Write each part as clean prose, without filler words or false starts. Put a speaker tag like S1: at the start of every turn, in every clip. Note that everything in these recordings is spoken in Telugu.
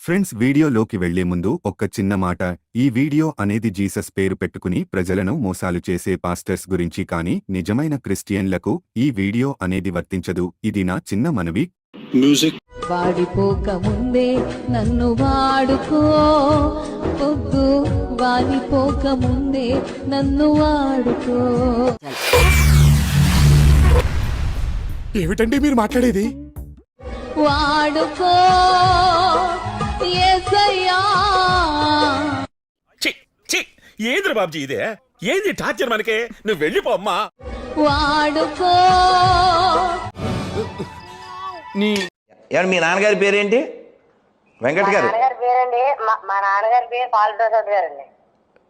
S1: ఫ్రెండ్స్, వీడియోలోకి వెళ్లే ముందు ఒక్క చిన్న మాట. ఈ వీడియో అనేది జీసస్ పేరు పెట్టుకుని ప్రజలను మోసాలు చేసే పాస్టర్స్ గురించి కానీ నిజమైన క్రిస్టియన్లకు ఈ వీడియో అనేది వర్తించదు. ఇది నా చిన్న మనవి.
S2: వాడిపోక ముందే నన్ను వాడుకో, పొద్దు వాడిపోక ముందే నన్ను వాడుకో.
S3: ఏమిటండి మీరు మాట్లాడేది?
S2: వాడుకో యేసయ్యా.
S3: ఏంద్ర బాబ్జీ ఇదే? ఏంది టార్చర్ మనకే? నువ్వు వెళ్ళిపో అమ్మా.
S2: వాడుకో.
S4: మీ నాన్నగారి పేరేంటి? వెంకట్ గారు.
S5: పేరండి మా నాన్నగారి పేరు పాల్ ప్రసాద్ గారండి.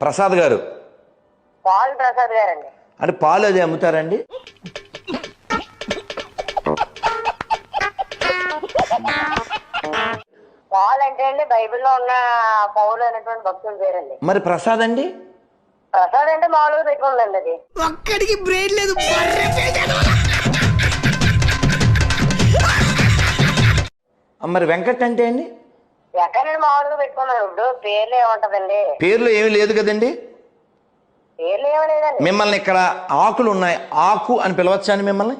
S4: ప్రసాద్ గారు.
S5: పాల్ ప్రసాద్ గారండి.
S4: అంటే పాలు అది అమ్ముతారండి?
S5: పాల్ అంటే అండి బైబిల్లో ఉన్న పౌలు అనేటువంటి భక్తుల పేరండి.
S4: మరి ప్రసాద్ అండి?
S5: ప్రసాద్ అంటే మామూలుగా పెట్టుకుందండి. అది
S6: ఒక్కడికి బ్రెయిన్ లేదు.
S4: మరి వెంకట్ అంటే అండి?
S5: ఎక్కడండి మామూలుగా పెట్టుకున్నాను. ఇప్పుడు పేర్లు ఏముంటదండి?
S4: పేర్లు ఏమీ లేదు కదండి.
S5: పేర్లు ఏమీ లేదండి.
S4: మిమ్మల్ని ఇక్కడ ఆకులు ఉన్నాయి, ఆకు అని పిలవచ్చా అని మిమ్మల్ని?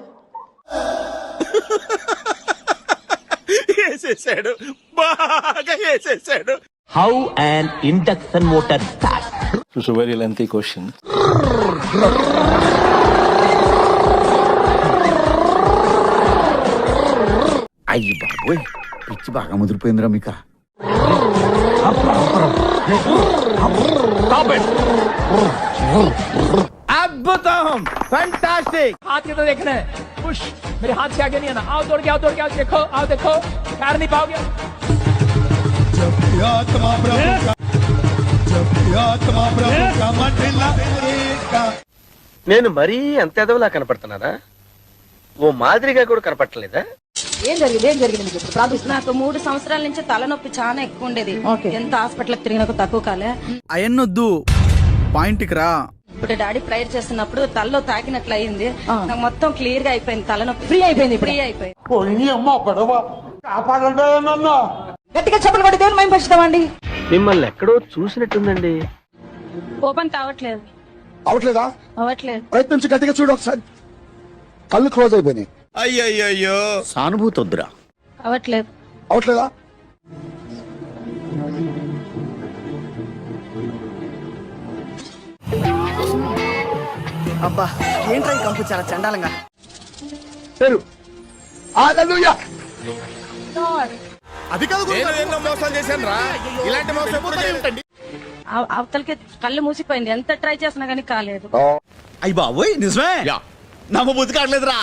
S3: వేసేసాడు, బాగా వేసేసాడు.
S7: How an induction motor starts?
S8: It's a very lengthy question.
S9: అయ్యి బాబోయ్, పిచ్చి బాగా ముదిరిపోయిందిరా మీకు.
S6: अद्भुतम, फैंटास्टिक. हाथ के तो देखना है. पुश. मेरे हाथ से आगे नहीं आना. आओ दौड़ के आओ, दौड़ के आओ. देखो, आओ देखो. पैर नहीं पाओगे.
S10: నేను మరీ అంత ఎదవలా కనపడుతున్నారా? ఓ మాదిరిగా కూడా కనపడలేదా?
S2: ఏం జరిగింది? నాకు 3 సంవత్సరాల నుంచి తలనొప్పి చాలా ఎక్కువ ఉండేది. ఎంత హాస్పిటల్ తిరిగినాక తక్కువ కాలే.
S6: అయన్నొద్దు, పాయింట్కి రా.
S2: ఇప్పుడు డాడీ ప్రేయర్ చేస్తున్నప్పుడు తలలో తాకినట్లు అయింది. నాకు మొత్తం క్లియర్ గా అయిపోయింది. తలనొప్పి ఫ్రీ అయిపోయింది. గట్టిగా చెప్పలు కొట్టి దేవుని మేము పరుచుతామండి.
S10: మిమ్మల్ని ఎక్కడో చూసినట్టుందండి.
S2: ఓపెన్ కావట్లేదు.
S9: అవట్లేదా?
S2: అవ్వట్లేదు.
S9: ప్రయత్నించి గట్టిగా చూడు ఒకసారి. కళ్ళు క్లోజ్ అయిపోయినాయి.
S3: అయ్యయ్యో,
S9: సానుభూతి వద్దురా.
S2: అవ్వట్లేదు.
S9: అవట్లేదా?
S6: అబ్బా, ఏంట్రా ఈ కంపు చాలా చండాలంగా.
S3: అది కాదు, ఎన్నో మోసాలు చేశాను రా. ఇలాంటి మోసం ఎప్పుడు చేయలేదండి.
S2: అవతలకి కళ్ళు మూసిపోయింది. ఎంత ట్రై చేసినా గానీ కాలేదు.
S6: అయ్యి బాబోయ్, నిజమే. నమ్మ బుద్ధి కావట్లేదురా.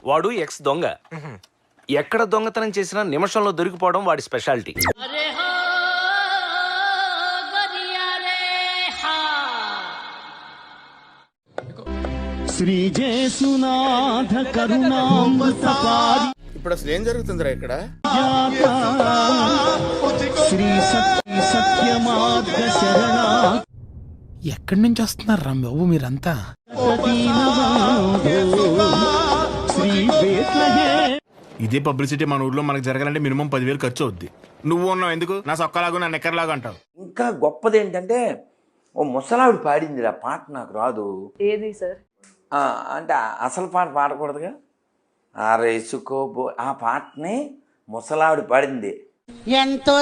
S10: వాడు ఎక్స్ దొంగ. ఎక్కడ దొంగతనం చేసినా నిమిషంలో దొరికిపోవడం వాడి స్పెషాలిటీ.
S3: ఇప్పుడు అసలు ఏం జరుగుతుందిరా ఇక్కడ?
S6: ఎక్కడి నుంచి వస్తున్నారు రా బాబు మీరంతా?
S3: ఇదే పబ్లిసిటీ మన ఊర్లో మనకు జరగాలంటే మినిమం 10,000 ఖర్చు అవుద్ది. నువ్వు ఉన్నావు ఎందుకు? నా సొక్కలాగా నా నెక్కర్లాగా అంటావు.
S4: ఇంకా గొప్పది ఏంటంటే ఓ ముసలావిడ పాడింది ఆ పాట, నాకు రాదు.
S2: ఏది సార్?
S4: అంటే అసలు పాట పాడకూడదుగా. రేసుకోబో ఆ పాటని ముసలావిడ పాడింది.
S6: ఎంతో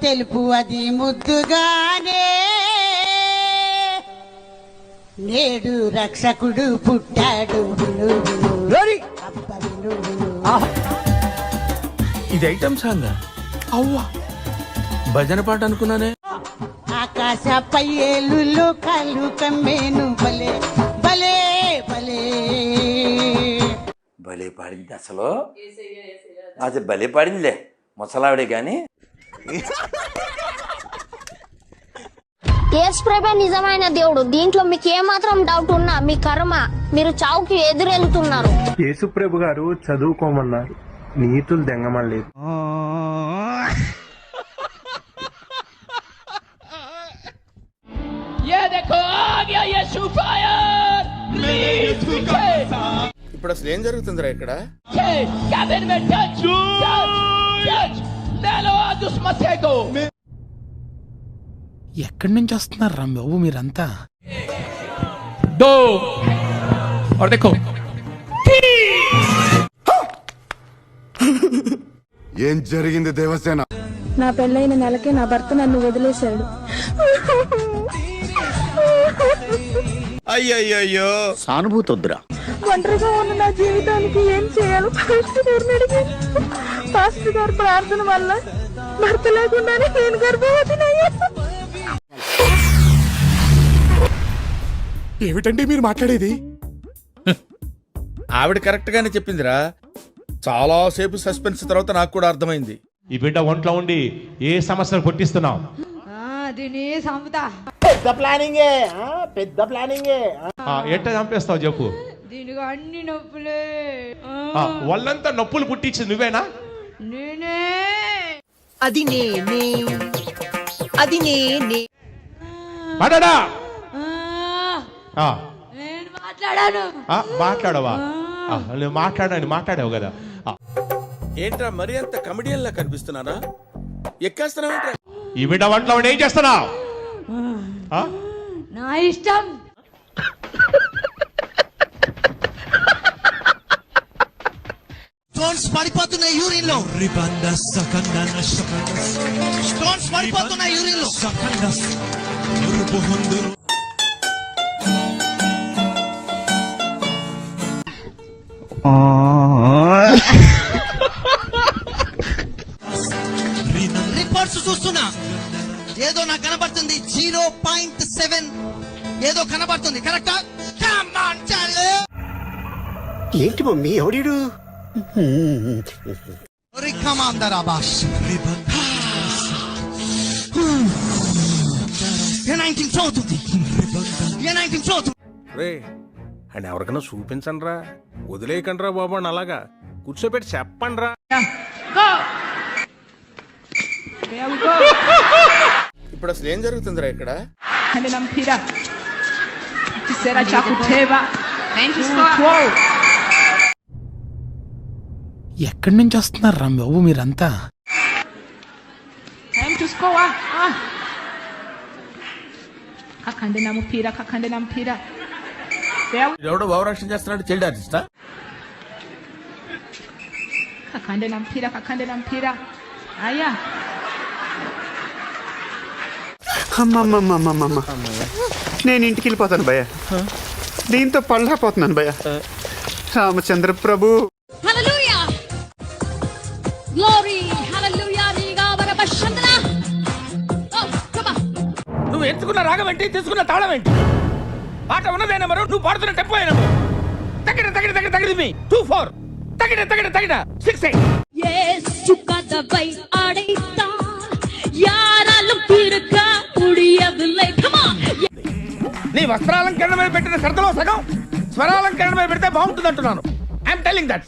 S6: తెలుపు అది ముద్దుగానే, నేడు రక్షకుడు పుట్టాడు.
S10: ఇది ఐటమ్ సాంగ్. అవ్వా, భజన పాట అనుకున్నానే.
S6: ఆకాశపై ఏలులో కళ్ళు కమ్మేను. భలే భలే భలే
S4: భలే పాడింది అసలు. అది భలే పాడిందిలే ముసలావిడే గాని.
S5: యేసుప్రభే నిజమైన దేవుడు. దీంట్లో మీకు ఏమాత్రం డౌట్ ఉన్నా మీ కర్మ. మీరు చావుకి ఎదురెళ్తున్నారు.
S8: యేసుప్రభు గారు చదువుకోమన్నారు, నీతులు దెంగమలేదు.
S3: ఇప్పుడు అసలు ఏం జరుగుతుందిరా ఇక్కడ?
S6: సమస్య అయితే
S11: ఎక్కడి నుంచి వస్తున్నారు రా బాబు మీరంతా?
S6: దో और देखो
S1: ఏం జరిగింది దేవసేన?
S2: నా పెళ్ళైన నెలకే నా భర్త నన్ను వదిలేశాడు.
S9: అయ్యయ్యో సానుభూతి వద్దురా.
S2: ఒంటరిగా ఉన్న నా జీవితానికి ఏం చేయాలో పాస్టర్ గారి ప్రార్థన వల్ల భర్త లేకుండానే నేను గర్భవతినయ్యా.
S11: ఏమిటండి మీరు మాట్లాడేది?
S9: ఆవిడ కరెక్ట్ గానే చెప్పిందిరా. చాలా సేపు సస్పెన్స్ తర్వాత నాకు కూడా అర్థమైంది.
S6: ఈ బిడ్డ ఒంట్లో ఉండి ఏ సమస్యను పుట్టిస్తున్నావు?
S11: పెద్ద ప్లానింగే.
S6: ఎట్ట చంపేస్తావు చెప్పు.
S2: దీనికి అన్ని నొప్పులే.
S6: వాళ్ళంతా నొప్పులు పుట్టించింది నువ్వేనా?
S2: నేనే.
S11: అది నేనే.
S6: మాట్లాడా?
S2: నేను మాట్లాడాను.
S6: మాట్లాడవా? నువ్వు మాట్లాడావు కదా.
S9: ఏంట్రా మరి అంత కమెడియన్ లా కనిపిస్తున్నానా? ఎక్కేస్తున్నావేంట్రా?
S6: ఈ బిడ్డ ఒంట్లో ఉండి ఏం చేస్తున్నావు?
S2: నా ఇష్టం.
S11: స్టోన్స్ పడిపోతున్నాయి యూరిన్ లో. స్టోన్స్ పడిపోతున్నాయి యూరిన్ లో. రిపోర్ట్స్ చూస్తున్నా ఏదో నాకు కనబడుతుంది 0.7 ఏదో కనబడుతుంది. కరెక్టా? ఏంటి మమ్మీ ఎవడు?
S9: రే అండ్ ఎవరికైనా చూపించండి రా, వదిలేయకండి రా బాబు అని అలాగా కూర్చోబెట్టి చెప్పండి రా. ఇప్పుడు అసలు ఏం జరుగుతుందిరా ఇక్కడ?
S11: ఎక్కడి నుంచి వస్తున్నారు రా బాబు మీరంతా?
S9: ఎవడో భావరక్షణ చేస్తున్నాడు, చైల్డ్ ఆర్టిస్టా?
S8: అమ్మమ్మమ్మమ్మమ్మ, నేను ఇంటికి వెళ్ళిపోతాను భయ్య. దీంతో పళ్ళపోతున్నాను భయ్య. రామచంద్ర ప్రభు.
S6: నువ్వు ఎంచుకున్న రాగం ఏంటి, తీసుకున్న తాళం ఏంటి? పాట ఉన్నదే నెంబరు, నువ్వు పాడుతున్న టెంపో నెంబరు. తగిన తగిన తగిన తగిన 2-4 తగిన తగిన తగిన 6-8. నీ వస్త్రాలంకరణ మీద పెట్టిన శ్రద్ధలో సగం స్వరాలంకరణ మీద పెడితే బాగుంటుంది అంటున్నాను. I'm telling that.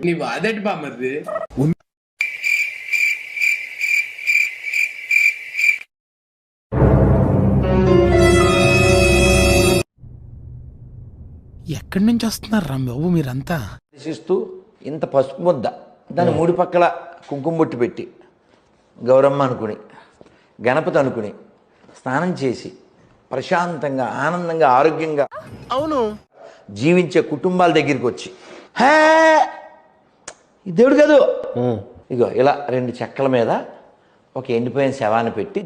S6: నీ వాదటి బామ్మది.
S11: ఎక్కడి నుంచి వస్తున్నారు రా బాబు మీరంతా?
S4: దర్శిస్తూ ఇంత పసుపు ముద్ద దాని 3 పక్కల కుంకుమ బొట్టు పెట్టి గౌరమ్మ అనుకుని గణపతి అనుకుని స్నానం చేసి ప్రశాంతంగా ఆనందంగా ఆరోగ్యంగా
S9: అవును
S4: జీవించే కుటుంబాల దగ్గరికి వచ్చి హే ఈ దేవుడు కాదు ఇగో ఇలా 2 చెక్కల మీద ఒక ఎండిపోయిన శవాన్ని పెట్టి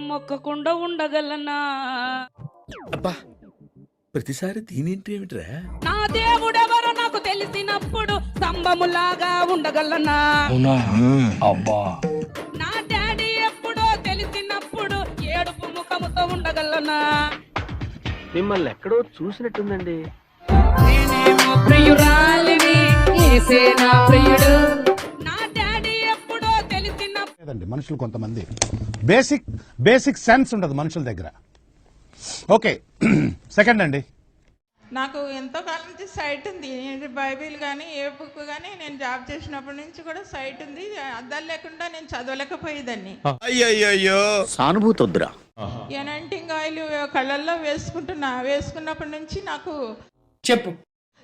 S2: మొక్కకుండా ఉండగలనా?
S9: అబ్బా ప్రతిసారి దీనేంటి ఏమిట్రా?
S2: నా దేవుడెవరో నాకు తెలిసినప్పుడు స్తంభములాగా ఉండగలనా?
S7: అబ్బా
S2: నా డాడీ ఎప్పుడో తెలిసినప్పుడు ఏడుపు ముఖముతో ఉండగలనా?
S10: మిమ్మల్ని ఎక్కడో చూసినట్టుందండి.
S2: నేనేమో ప్రియురాలిని, యేసే నా ప్రియుడు. నా డాడీ ఎప్పుడో తెలిసినప్పుడు
S8: మనుషులు కొంతమంది బేసిక్ సెన్స్ ఉండదు మనుషుల దగ్గర. ఓకే సెకండ్ అండి,
S2: నాకు ఎంతో కాలం నుంచి సైట్ ఉంది. బైబిల్ కానీ ఏ బుక్ కానీ నేను జాబ్ చేసినప్పటి నుంచి కూడా సైట్ ఉంది. అద్దాలు లేకుండా నేను చదవలేకపోయేదాన్ని.
S11: అయ్యయ్యో సానుభూతి వద్దురా.
S2: ఎనంటింగ్ ఆయిల్ కళ్ళల్లో వేసుకున్నప్పటి నుంచి నాకు
S6: చెప్పు.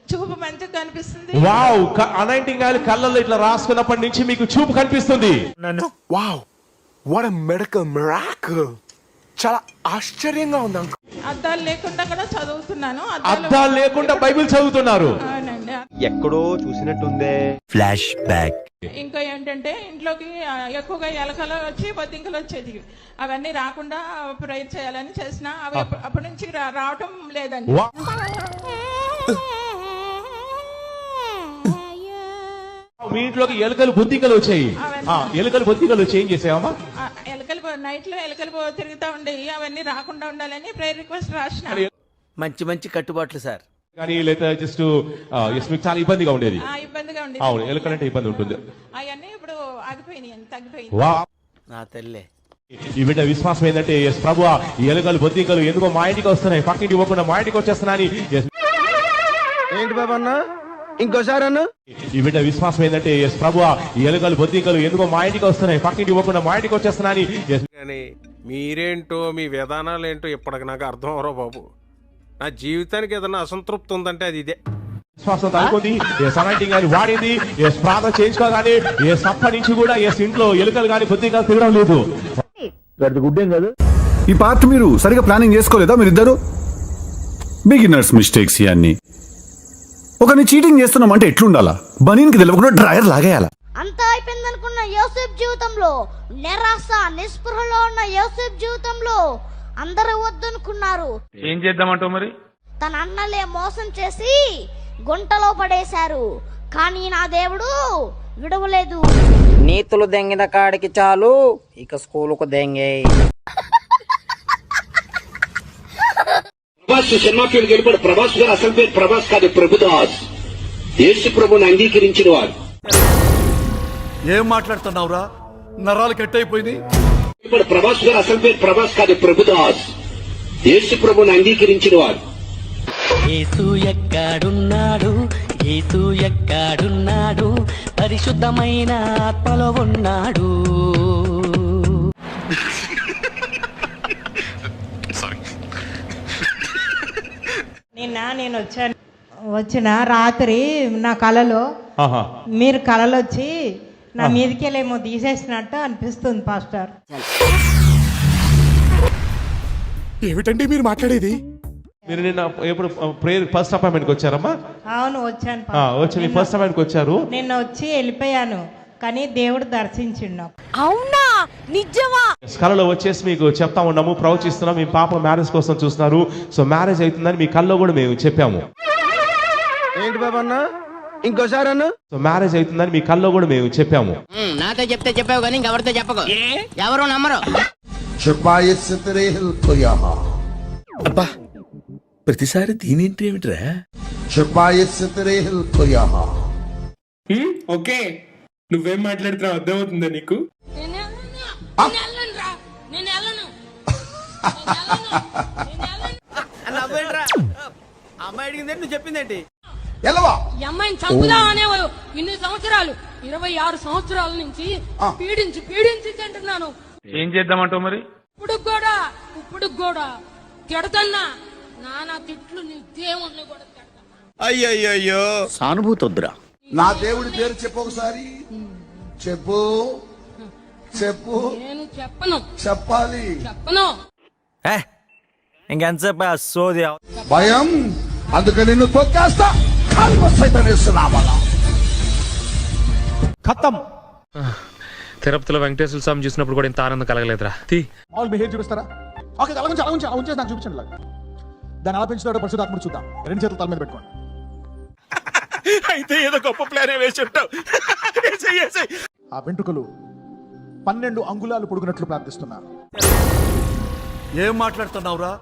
S2: చూపు మంచిగా కనిపిస్తుంది.
S6: వావ్, అనైటింగ్ ఆయిల్ కళ్ళల్లో ఇట్లా రాసుకున్నప్పటి నుంచి మీకు చూపు కనిపిస్తుంది.
S9: Wow, what a medical miracle. చాలా ఆశ్చర్యంగా ఉంది అంకుల్.
S2: అద్దాలు లేకుండా కూడా చదువుతున్నాను.
S6: అద్దాలు లేకుండా బైబిల్ చదువుతున్నారు.
S2: అవునండి.
S9: ఎక్కడో చూసినట్టుందే.
S11: Flash back.
S2: ఇంకా ఏంటంటే ఇంట్లోకి ఎక్కువగా ఎలకలు వచ్చి బొద్దింకలు వచ్చేది. అవన్నీ రాకుండా ప్రేయర్ చేయాలని చేసిన అవి అప్పటి నుంచి రావటం లేదండి.
S6: మీ ఇంట్లోకి ఎలుకలు బొద్దింకలు వచ్చాయి. ఎలుకలు బొద్దింకలు వచ్చి ఏం చేసావమ్మా?
S2: ఎలకలు నైట్ లో ఎలకలు తిరుగుతూ ఉండేవి. అవన్నీ రాకుండా ఉండాలని ప్రేయర్ రిక్వెస్ట్ రాసిన.
S10: మంచి కట్టుబాట్లు సార్.
S6: కానీ లేదా జస్ట్ మీకు చాలా ఇబ్బందిగా ఉండేది.
S2: ఇబ్బందిగా ఉండేది.
S6: అవును, ఎలుకలంటే ఇబ్బంది ఉంటుంది.
S2: అవన్నీ ఇప్పుడు ఆగిపోయినాయి, తగ్గిపోయింది.
S6: వా,
S10: నా తల్లే.
S6: ఈ బిడ్డ విశ్వాసం ఏంటంటే ఎస్ ప్రభువా, ఈ ఎలుకలు బొద్దింకలు ఎందుకో మా ఇంటికి వస్తున్నాయి, పక్కింటి ఇవ్వకుండా మా ఇంటికి వచ్చేస్తున్నాయని.
S9: ఏంటి బాబా అన్న, ఇంకోసారి అన్న.
S6: ఈ బిడ్డ విశ్వాసం ఏంటంటే ఎస్ ప్రభువా, ఈ ఎలుకలు బొద్దింకలు ఎందుకో మా ఇంటికి వస్తున్నాయి, పక్కింటి ఇవ్వకుండా మా ఇంటికి వచ్చేస్తున్నాయని.
S9: కానీ మీరేంటో మీ విధానాలు ఏంటో ఇప్పటికి నాకు అర్థం అవరో బాబు. నా జీవితానికి ఏదైనా అసంతృప్తి ఉందంటే అది ఇదే.
S6: విశ్వాసం తగ్గుతుంది. ఎస్ అనైటింగ్ గాని వాడింది. ఎస్ ప్రార్థన చేయించుకోగానే ఎస్ అప్పటి నుంచి కూడా ఎస్ ఇంట్లో ఎలుకలు గాని బొద్దింకలు తిరగడం లేదు.
S8: ఈ పార్ట్ మీరు సరిగా ప్లానింగ్ చేసుకోలేదా మీరిద్దరు? బిగినర్స్ మిస్టేక్స్ ఇవన్నీ. ఒకరిని చీటింగ్ చేస్తున్నాం అంటే ఎట్లుండాలా? బనీన్కి తెలియకుండా డ్రైయర్ లాగేయాలా?
S5: అంతా అయిపోయింది అనుకున్న యోసేపు జీవితంలో నిరాశ నిస్పృహలో ఉన్న యోసేపు జీవితంలో అందరూ వద్దనుకున్నారు.
S3: ఏం చేద్దామంటావు మరి?
S5: తన అన్నలే మోసం చేసి గుంటలో పడేశారు. కానీ నా దేవుడు విడవలేదు.
S10: నీతులు దెంగిన కాడికి చాలు, ఇక స్కూలుకు దెంగే.
S11: సినిమా ఫీల్డ్ గెలిపాడు ప్రభాస్ గారు. అసలు పేరు ప్రభాస్ కాదు, ప్రభుదాస్. యేసు ప్రభుని అంగీకరించిన వారు.
S8: ఏం మాట్లాడుతున్నావురా? నరాలు కట్ అయిపోయింది.
S11: ప్రభాస్ గారు. అసలు పేరు ప్రభాస్ కాదు, ప్రభుదాస్. యేసు ప్రభుని అంగీకరించిన వారు.
S10: యేసు ఎక్కడున్నాడు, యేసు ఎక్కడున్నాడు, పరిశుద్ధమైన ఆత్మలో ఉన్నాడు.
S2: నేను వచ్చిన రాత్రి నా కలలో మీరు కలలో వచ్చి నా మీదకెళ్ళేమో తీసేసినట్టు అనిపిస్తుంది పాస్టర్.
S9: ఏమిటండి మీరు మాట్లాడేది?
S6: మీరు నిన్న ఎప్పుడు ప్రేయర్ ఫస్ట్ అపాయింట్మెంట్కి వచ్చారమ్మా?
S2: అవును, వచ్చాను.
S6: వచ్చి మీ ఫస్ట్ అపాయింట్కి వచ్చారు.
S2: నిన్న వచ్చి వెళ్ళిపోయాను, కానీ దేవుడు దర్శించిండు.
S5: అవునా? నిజమా?
S6: కళలో వచ్చేసి మీకు చెప్తా ఉన్నాము, ప్రవచిస్తున్నాం. మీ పాప మ్యారేజ్ కోసం చూస్తున్నారు, సో మ్యారేజ్ అవుతుందని మీ కళ్ళలో కూడా మేము చెప్పాము.
S9: ఏంటి బాబా అన్న, ఇంకోసారి అన్న.
S6: సో మ్యారేజ్ అవుతుందని మీ కళ్ళలో కూడా మేము చెప్పాము.
S10: నాతో చెప్తే చెప్పావు కానీ ఇంకెవరితో చెప్పకు, ఎవరు నమ్మరు.
S11: అబ్బా, ప్రతిసారి దీనింటి ఏమిట్రా?
S3: ఓకే, నువ్వేం మాట్లాడుతున్నావు అర్థమవుతుందా నీకు?
S10: అమ్మాయి అడిగిందేంటి, నువ్వు చెప్పిందేంటి?
S2: అమ్మాయిని చంపుదామనే ఇన్ని సంవత్సరాలు, 26 సంవత్సరాల నుంచి పీడించి తింటున్నాను.
S3: ఏం చేద్దామంటావు మరి?
S2: ఇప్పుడు కూడా తిడతన్నా నానా తిట్లు, నీ దేవుణ్ణి కూడా తిడతా.
S11: అయ్యయ్యో
S8: సానుభూతి వద్దురా.
S11: నా దేవుడి పేరు చెప్పు ఒకసారి. చెప్పు చెప్పు.
S2: నేను చెప్పను.
S11: చెప్పాలి.
S2: చెప్పను.
S10: ఇంకెంతసేపు సోది?
S11: భయం, అందుకని నిన్ను తొక్కేస్తా.
S6: ఖతం.
S3: తిరుపతిలో వెంకటేశ్వర స్వామి చూసినప్పుడు కూడా ఇంత ఆనందం కలగలేదురా.
S9: ఆల్ బిహేవ్ చూపిస్తారా? ఓకే, అలా ఉంచి నాకు చూపించండి. దాన్ని అలా పెంచుతాడో పరిశుద్ధాత్ముడు చూద్దాం. 2 చేతులు తల మీద పెట్టుకోండి.
S3: అయితే ఏదో గొప్ప ప్లాన్ వేసి ఉంటావు.
S9: ఆ వెంట్రుకలు 12 అంగుళాలు పొడుగునట్లు ప్రార్థిస్తున్నారు.
S8: ఏం మాట్లాడుతున్నావురా?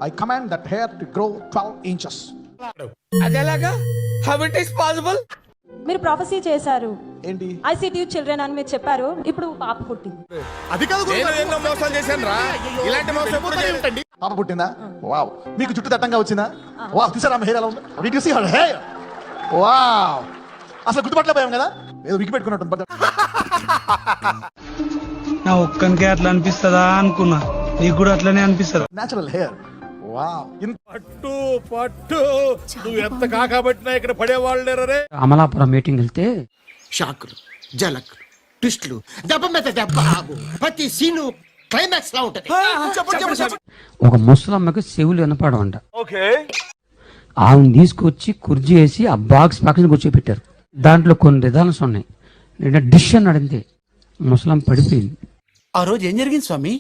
S9: I command that hair to grow 12 inches.
S3: అదేలాగా? How it is possible?
S5: మీరు ప్రొఫెసీ చేశారు
S9: ఏంటి
S5: ఐసిటి చిల్డ్రన్ అని మీరు చెప్పారు. ఇప్పుడు పాప పుట్టింది.
S9: అది కాదు మోసాలు చేశాను రా ఇలాంటి మోసం ఎప్పుడు చేయకండి.
S6: పాప పుట్టిందా? వావ్. మీకు చుట్టూ దట్టంగా వచ్చిందా? వావ్. చూసారా ఆమె హెయిర్ ఎలా ఉందో? Did you see her hair? Wow. అసలు గుర్తుపట్టలేకపోయాం కదా, ఏదో వికి పెట్టుకున్నట్టు.
S7: నా ఒక్కనికే అట్లా అనిపిస్తుందా అనుకున్నా, నీకు కూడా అట్లనే అనిపిస్తుందా?
S6: Natural hair. వావ్.
S9: పట్టు పట్టు నువ్వు ఎంత కాకబట్టినా ఇక్కడ పడేవాళ్ళు లేరే.
S7: అమలాపురం మీటింగ్ వెళ్తే
S6: షాకులు, జలకులు, ట్విస్టులు, దెబ్బ మీద దెబ్బ, ప్రతి సీను క్లైమాక్స్ లా ఉంటది.
S7: ఒక ముసలమ్మకి చెవులు వినపడమంట. ఆమెను తీసుకొచ్చి కుర్జీ వేసి ఆ బాక్స్ పక్కన కూర్చోబెట్టారు. దాంట్లో కొన్ని రిధాన్స్ ఉన్నాయి. నేను డిష్ అన్నాడు అంతే, ముసలం పడిపోయింది.
S6: ఆ రోజు ఏం జరిగింది స్వామి?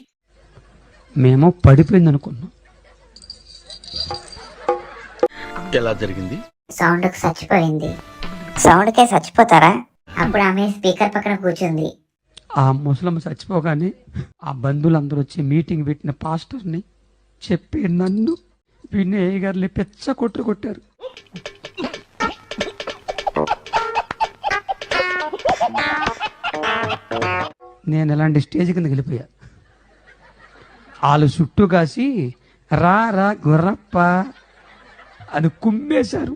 S7: మేము పడిపోయింది అనుకున్నాం.
S10: ఎలా జరిగింది?
S5: సౌండ్ చచ్చిపోయింది. సౌండ్కే చచ్చిపోతారా? అప్పుడు ఆమె స్పీకర్ పక్కన కూర్చుంది.
S7: ఆ ముసలమ్మ చచ్చిపోగానే ఆ బంధువులందరూ వచ్చి మీటింగ్ పెట్టిన పాస్టర్ని చెప్పి నన్ను వినయ్ గారిని పెచ్చ కొట్టారు. నేను ఎలాంటి స్టేజ్ కిందకి వెళ్ళిపోయా. వాళ్ళు చుట్టూ కాసి రా రా గుర్రప్ప అని కుమ్మేశారు.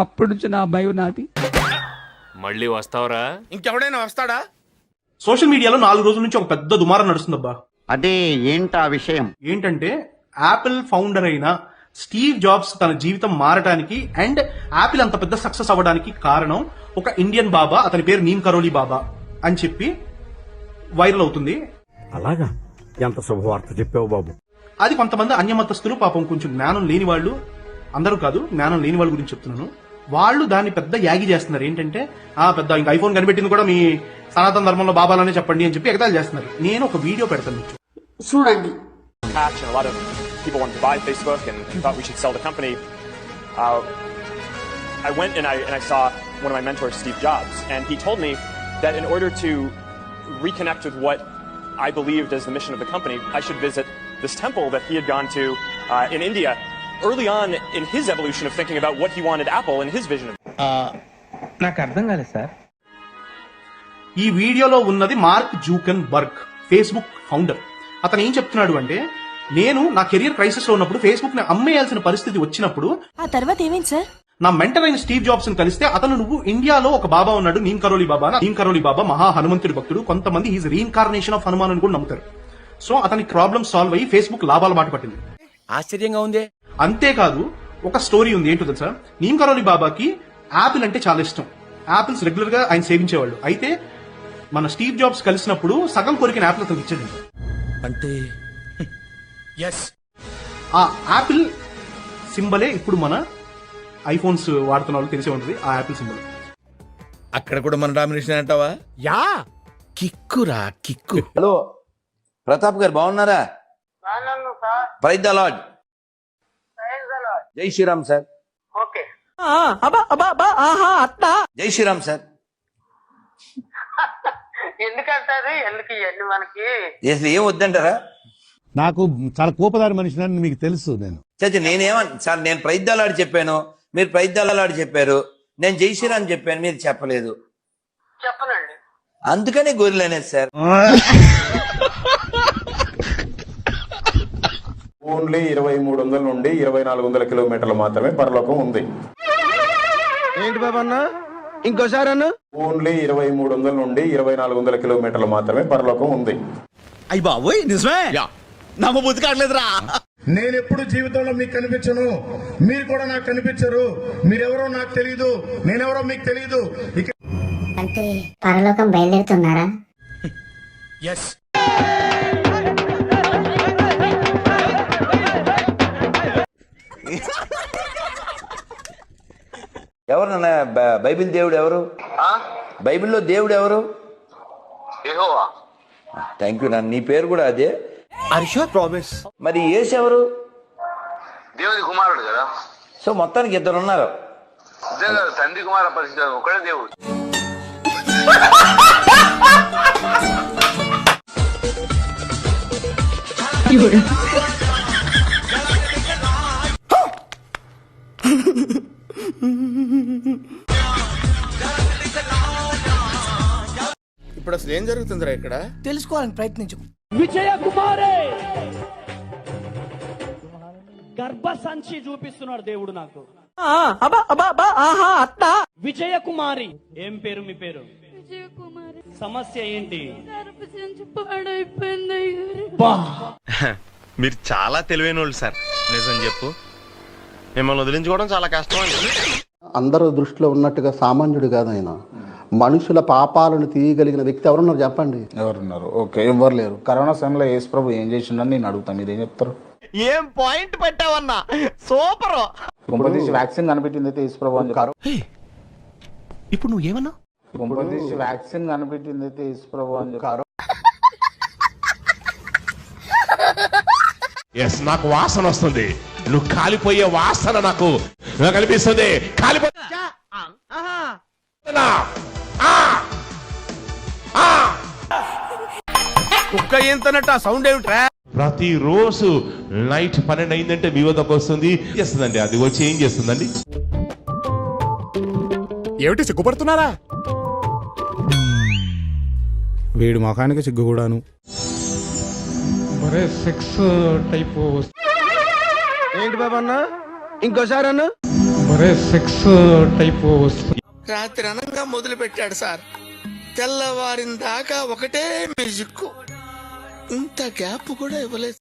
S7: అప్పటి నుంచి నా భయం నాది.
S10: మళ్ళీ వస్తావరా?
S9: ఇంకెవడైనా వస్తాడా? సోషల్ మీడియాలో 4 రోజుల నుంచి ఒక పెద్ద దుమారం నడుస్తుందబ్బా.
S6: అదే ఏంటా విషయం?
S9: ఏంటంటే యాపిల్ ఫౌండర్ అయిన స్టీవ్ జాబ్స్ తన జీవితం మారటానికి అండ్ యాపిల్ అంత పెద్ద సక్సెస్ అవ్వడానికి కారణం ఒక ఇండియన్ బాబా, అతని పేరు నీమ్ కరోలి బాబా అని చెప్పి వైరల్ అవుతుంది.
S6: అలాగా? ఎంత శుభవార్త చెప్పావు బాబు.
S9: అది కొంతమంది అన్యమతస్తులు, పాపం కొంచెం జ్ఞానం లేని వాళ్ళు, అందరూ కాదు జ్ఞానం లేని వాళ్ళ గురించి చెప్తున్నాను, వాళ్ళు దాన్ని పెద్ద యాగి చేస్తున్నారు. ఏంటంటే పెద్ద ఇంకా ఐఫోన్ కనిపెట్టింది కూడా మీ సనాతన ధర్మంలో బాబాలనే చెప్పండి అని చెప్పి ఎగతాళి చేస్తున్నారు. నేను ఒక వీడియో పెడతాను
S6: చూడండి.
S11: People wanted to buy Facebook and thought we should sell the company. I went and I saw one of my mentors, Steve Jobs, and he told me that in order to reconnect with what I believed as the mission of the company, I should visit this temple that he had gone to in India early on in his evolution of thinking about what he wanted Apple and his vision of.
S7: నాకు అర్థం కాలేదు సార్.
S9: ఈ వీడియోలో ఉన్నది మార్క్ జూకన్బర్గ్, ఫేస్బుక్ ఫౌండర్. అతను ఏం చెప్తున్నాడు అంటే, నేను నా కెరియర్ క్రైసిస్ లో ఉన్నప్పుడు ఫేస్బుక్ ని అమ్మేయాల్సిన పరిస్థితి వచ్చినప్పుడు
S5: ఆ తర్వాత ఏమైంది సార్?
S9: నా మెంటర్ అయిన స్టీవ్ జాబ్స్ ని కలిస్తే అతను, నువ్వు ఇండియాలో ఒక బాబా ఉన్నాడు నీమ్ కరోలి బాబా. నీమ్ కరోలి బాబా మహా హనుమంతుడి భక్తుడు. కొంతమంది ఈజ్ రీఇన్కార్నేషన్ ఆఫ్ హనుమాన్ అని కూడా నమ్ముతారు. సో అతనికి ప్రాబ్లమ్ సాల్వ్ అయ్యి ఫేస్బుక్ లాభాల బాట పట్టింది.
S6: ఆశ్చర్యంగా ఉంది.
S9: అంతేకాదు ఒక స్టోరీ ఉంది. ఏంటో తెలుసా? నీమ్ కరోలి బాబాకి యాపిల్ అంటే చాలా ఇష్టం. యాపిల్స్ రెగ్యులర్ గా ఆయన సేవించేవాళ్ళు. అయితే మన స్టీవ్ జాబ్స్ కలిసినప్పుడు సగం కొరికిన యాపిల్ అతనికి ఇచ్చాడు.
S6: అంటే
S9: ఆ యాపిల్ సింబలే ఇప్పుడు మన ఐఫోన్స్ వాడుతున్న వాళ్ళు తెలిసే ఉంటుంది. ఆ యాపిల్ సింబల్
S6: అక్కడ కూడా మన డామినేషన్ అంటావా? యా, కిక్కురా కిక్కు.
S4: హలో ప్రతాప్ గారు, బాగున్నారా? Praise the lord. జై శ్రీరామ్ సార్. జై శ్రీరామ్ సార్.
S2: ఎందుకంటారు ఎందుకు ఇవన్నీ మనకి?
S4: అసలు ఏం వద్దంటారా?
S6: నాకు చాలా కోపదారి మనిషిని మీకు తెలుసు. నేను
S4: చచ్చి నేనేమన్నా సార్, నేను ప్రైజ్ ద లార్డ్ చెప్పాను, మీరు ప్రైజ్ ద లార్డ్ చెప్పారు. నేను జై శ్రీరామ్ చెప్పాను, మీరు చెప్పలేదు.
S2: చెప్పనండి.
S4: అందుకనే గొర్రెలనేది సార్.
S11: ఓన్లీ 2300 నుండి 2400 కిలోమీటర్లు మాత్రమే పరలోకం ఉంది.
S6: ఏంటి బాబా అన్న? ఇంకోసారి అన్న.
S11: ఓన్లీ 2300 నుండి 2400 కిలోమీటర్లు మాత్రమే పరలోకం ఉంది.
S6: అయ్యి బాబోయ్, నిజమే? నమ్మబుద్ధి కావట్లేదురా.
S11: నేను ఎప్పుడు జీవితంలో మీకు కనిపించను, మీరు కూడా నాకు కనిపించరు. మీరెవరో నాకు తెలియదు, నేనెవరో మీకు తెలియదు.
S5: అంటే పరలోకం బయలుదేరుతున్నారా?
S4: ఎవరు నాన్న? బైబిల్ దేవుడు ఎవరు? బైబిల్లో దేవుడు ఎవరు? థ్యాంక్ యూ నాన్న. నీ పేరు కూడా అదే?
S6: ప్రామిస్.
S4: మరి యేసు ఎవరు?
S11: దేవుని కుమారుడు కదా.
S4: సో మొత్తానికి 2 ఉన్నారు.
S11: తండ్రి కుమార పరిస్థితి ఒకడే దేవుడు.
S3: ఇప్పుడు అసలు ఏం జరుగుతుందిరా ఇక్కడ?
S6: తెలుసుకోవాలని ప్రయత్నించు. విజయ కుమారే గర్భసంచి చూపిస్తున్నాడు దేవుడు నాకు. విజయ కుమారి, ఏం పేరు మీ పేరు? సమస్య ఏంటి?
S3: మీరు చాలా తెలివైన వాళ్ళు సార్. నిజం చెప్పు, మిమ్మల్ని వదిలించుకోవడం చాలా కష్టం అండి.
S9: అందరూ దృష్టిలో ఉన్నట్టుగా సామాన్యుడు కాదు ఆయన. మనుషుల పాపాలను తీయగలిగిన వ్యక్తి ఎవరున్నారు చెప్పండి?
S8: ఎవరున్నారు? ఓకే, ఎవరు లేరు. కరోనా సమయంలో యేసు ప్రభు ఏం చేసిండని నేను అడుగుతాను, మీరేం చెప్తారు?
S3: ఏం పాయింట్ పెట్టావన్నా, సూపర్.
S8: కుంభదీసి వ్యాక్సిన్ కనిపెట్టింది అయితే యేసు ప్రభు అని చెప్పారు.
S3: ఇప్పుడు నువ్వు ఏమన్నా?
S8: కుంభదీసి వ్యాక్సిన్ కనిపెట్టింది అయితే యేసు ప్రభు అని చెప్పారు.
S6: నాకు వాసన వస్తుంది, నువ్వు కాలిపోయే వాసన నాకు కనిపిస్తుంది.
S3: కుక్క ఏంతనట్టు ఆ సౌండ్ ఏమిట్రా?
S6: ప్రతిరోజు నైట్ 12 అయిందంటే మీ వద్దకు వస్తుంది, చేస్తుందండి. అది వచ్చి ఏం చేస్తుందండి?
S3: ఏమిటి సిగ్గుపడుతున్నారా?
S8: వీడి ముఖానికి సిగ్గు కూడాను.
S6: సెక్స్ టైప్
S3: ఏంటి బాబన్న, ఇంకోసారి అన్న.
S6: సెక్స్ టైప్
S3: రాత్రి అనంగా మొదలు పెట్టాడు సార్, తెల్లవారిన దాకా ఒకటే మ్యూజిక్. ఇంత గ్యాప్ కూడా ఇవ్వలేదు.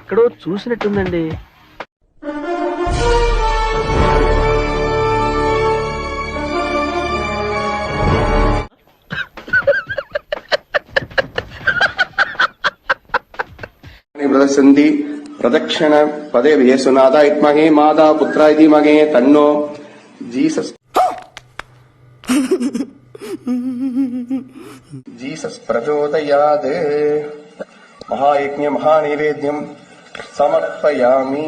S10: ఎక్కడో చూసినట్టుందండి.
S11: ప్రదర్శంతి ప్రదక్షిణ పదే యేసునాథ ఇత్మహే మాతా పుత్ర ఇది మగే తన్నో జీసస్ జీసస్ ప్రచోదయాదే మహాయజ్ఞ మహానైవేద్యం సమర్పయామి.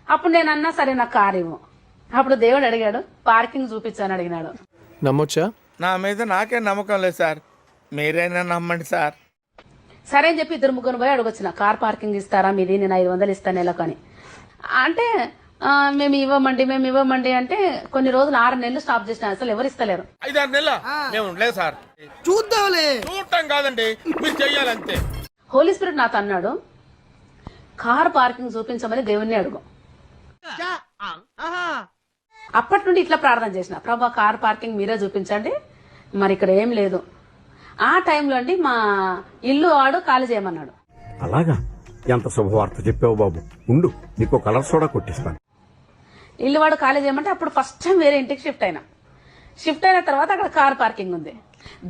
S2: అప్పుడు నేను అన్నా సరే నాకు కారు ఇవ్వు. అప్పుడు దేవుడు అడిగాడు, పార్కింగ్ చూపించాను అడిగినాడు.
S3: నమ్మొచ్చా? నా మీద నాకే నమ్మకం లేదు సార్, మీరైనా నమ్మండి సార్.
S2: సరే అని చెప్పి 2 ముగ్గురు పోయి అడగొచ్చిన, కార్ పార్కింగ్ ఇస్తారా మీది, నేను 500 ఇస్తాను నెలకు. అంటే మేము ఇవ్వమండి అంటే కొన్ని రోజులు 6 నెలలు స్టాప్ చేసిన, అసలు ఎవరు ఇస్తలేరు.
S3: 5-6 నెలల మేము లేదు సార్. చూద్దాంలే, చూడటం కాదండి, మీరు చెయ్యాలంతే.
S2: హోలీ స్పిరిట్ నాతో అన్నాడు, కార్ పార్కింగ్ చూపించమని దేవుణ్ణి అడుగు. అప్పటి నుండి ఇట్లా ప్రార్థన చేసిన, ప్రభా కార్ పార్కింగ్ మీరే చూపించండి, మరి ఇక్కడ ఏం లేదు. ఆ టైంలో అండి మా ఇల్లు వాడు ఖాళీ చేయమన్నాడు.
S6: అలాగా? ఎంత శుభవార్త చెప్పావు బాబు, ఉండు నీకు కలర్ సోడా కొట్టిస్తాను.
S2: ఇల్లు వాడు ఖాళీ చేయమంటే అప్పుడు ఫస్ట్ టైం వేరే ఇంటికి షిఫ్ట్ అయిన తర్వాత అక్కడ కార్ పార్కింగ్ ఉంది.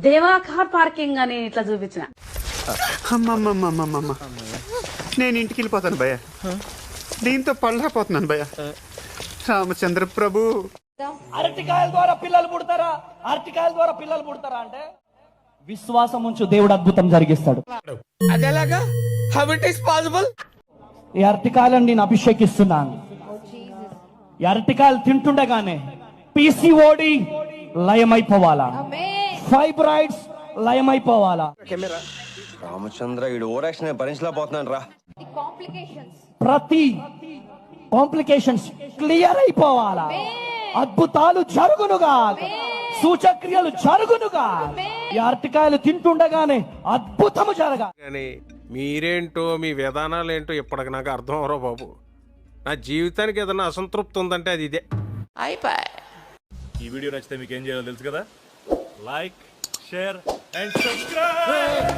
S2: దేవా కార్ పార్కింగ్ అని ఇట్లా చూపించిన.
S8: నేను ఇంటికి వెళ్ళిపోతాను భయ్య, దీంతో పళ్ళపోతున్నాను భయ్య. రామచంద్ర ప్రభు,
S6: అరటికాయల ద్వారా పిల్లలు పుడతారా? అరటికాయల ద్వారా పిల్లలు పుడతారా అంటే విశ్వాసం ఉంచు, దేవుడు అద్భుతం జరిగిస్తాడు.
S3: అదేలాగా? How it is possible?
S6: ఈ అరటికాయలను నేను అభిషేకిస్తున్నాను. ఈ అరటికాయలు తింటుండగానే PCOD లయమైపోవాలా, ఫైబ్రాయిడ్స్ లయమైపోవాలా.
S10: రామచంద్ర ఈడు ఓరాక్షన్ భరించలేకపోతున్నాను రా.
S6: ప్రతి కాంప్లికేషన్స్ క్లియర్ అయిపోవాలా, అద్భుతాలు జరుగునుగా, సూచక్రియలు జరుగునుగా. ఈ అరటికాయలు తింటుండగానే అద్భుతము జరగా.
S3: మీరేంటో మీ విధానాలు ఏంటో ఇప్పటికి నాకు అర్థం అవరో బాబు. నా జీవితానికి ఏదైనా అసంతృప్తి ఉందంటే అది ఇదే.
S6: ఈ వీడియో నచ్చితే మీకు ఏం చేయాలో తెలుసు కదా, లైక్, షేర్ అండ్ సబ్స్క్రైబ్.